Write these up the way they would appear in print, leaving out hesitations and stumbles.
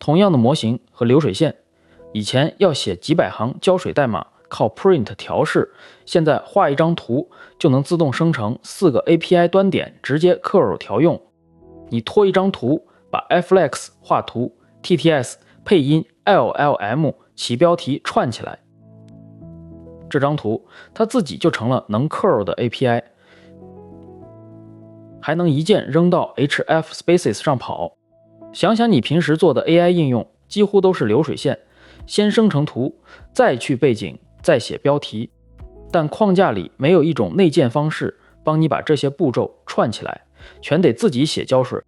同样的模型和流水线，以前要写几百行胶水代码，靠 print 调试，现在画一张图就能自动生成4个 API 端点，直接 curl 调用。你拖一张图，把 flex 画图、TTS 配音、LLM 起标题串起来，这张图它自己就成了能 curl 的 API， 还能一键扔到 href spaces 上跑。想想你平时做的 AI 应用，几乎都是流水线，先生成图，再去背景，再写标题，但框架里没有一种内建方式帮你把这些步骤串起来，全得自己写胶水。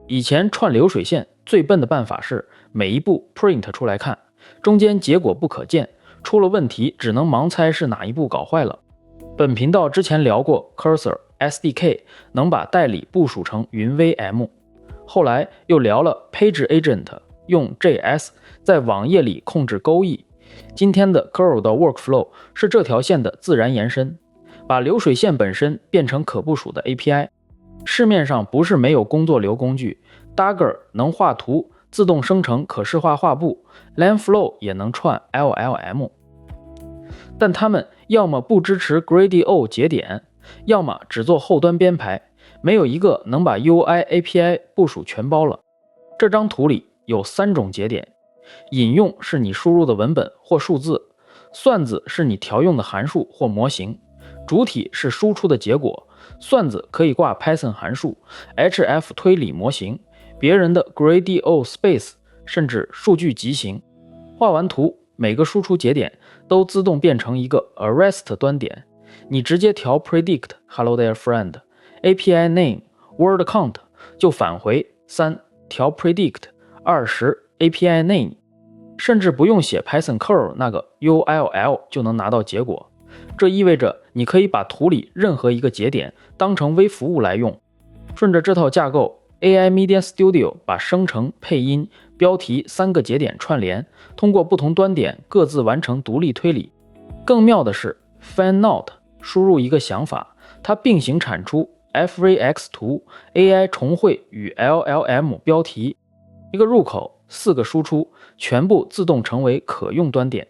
以前串流水线最笨的办法是每一步 print 出来看，中间结果不可见，出了问题只能盲猜是哪一步搞坏了。本频道之前聊过 Cursor SDK 能把代理部署成云 VM， 后来又聊了 Page Agent 用 JS 在网页里控制勾译。今天的 curl 的 workflow 是这条线的自然延伸，把流水线本身变成可部署的 API。 市面上不是没有工作流工具， Dagger 能画图自动生成可视化画布， Langflow 也能串 LLM， 但它们要么不支持 Gradio 节点，要么只做后端编排，没有一个能把 UI API 部署全包了。这张图里有3种节点，引用是你输入的文本或数字，算子是你调用的函数或模型，主体是输出的结果，算子可以挂 Python 函数、HF 推理模型、别人的 Gradio Space， 甚至数据集型。画完图，每个输出节点都自动变成一个 Arrest 端点，你直接调 Predict Hello there friend API name word count 就返回3，调 Predict 20 API name， 甚至不用写 Python curl 那个 ULL 就能拿到结果。这意味着你可以把图里任何一个节点当成微服务来用。顺着这套架构， AI Media Studio 把生成、配音、标题3个节点串联，通过不同端点各自完成独立推理。更妙的是 FanNote 输入一个想法，它并行产出 FReX 图、AI 重绘与 LLM 标题，一个入口4个输出，全部自动成为可用端点。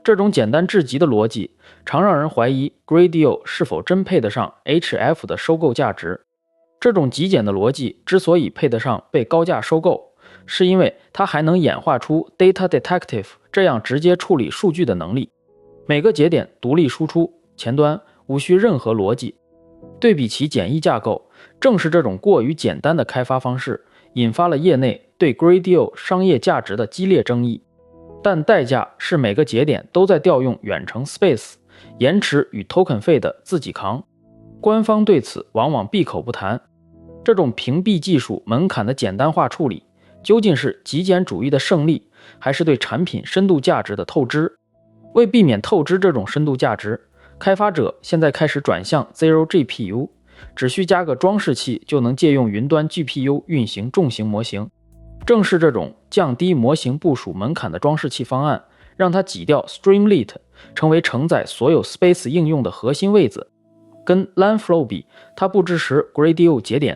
这种简单至极的逻辑，常让人怀疑 Gradio 是否真配得上 HF 的收购价值。这种极简的逻辑之所以配得上被高价收购，是因为它还能演化出 Data Detective 这样直接处理数据的能力。每个节点独立输出，前端无需任何逻辑。对比其简易架构，正是这种过于简单的开发方式，引发了业内对 Gradio 商业价值的激烈争议。但代价是每个节点都在调用远程 space， 延迟与 token 费的自己扛。官方对此往往闭口不谈。这种屏蔽技术门槛的简单化处理，究竟是极简主义的胜利，还是对产品深度价值的透支？为避免透支这种深度价值，开发者现在开始转向 Zero GPU， 只需加个装饰器就能借用云端 GPU 运行重型模型。正是这种降低模型部署门槛的装饰器方案，让它挤掉 Streamlit， 成为承载所有 Space 应用的核心位子。跟 Langflow 比，它不支持 Gradio 节点；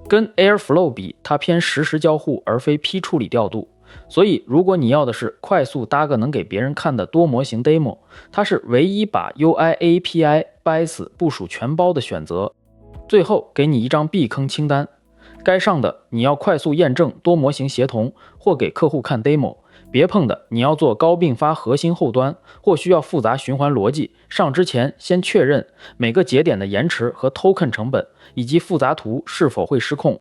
跟 Airflow 比，它偏实时交互而非批处理调度。所以如果你要的是快速搭个能给别人看的多模型 demo， 它是唯一把 UI API 掰死部署全包的选择。最后给你一张避坑清单，该上的你要快速验证多模型协同或给客户看 demo， 别碰的你要做高并发核心后端或需要复杂循环逻辑，上之前先确认每个节点的延迟和 token 成本以及复杂图是否会失控。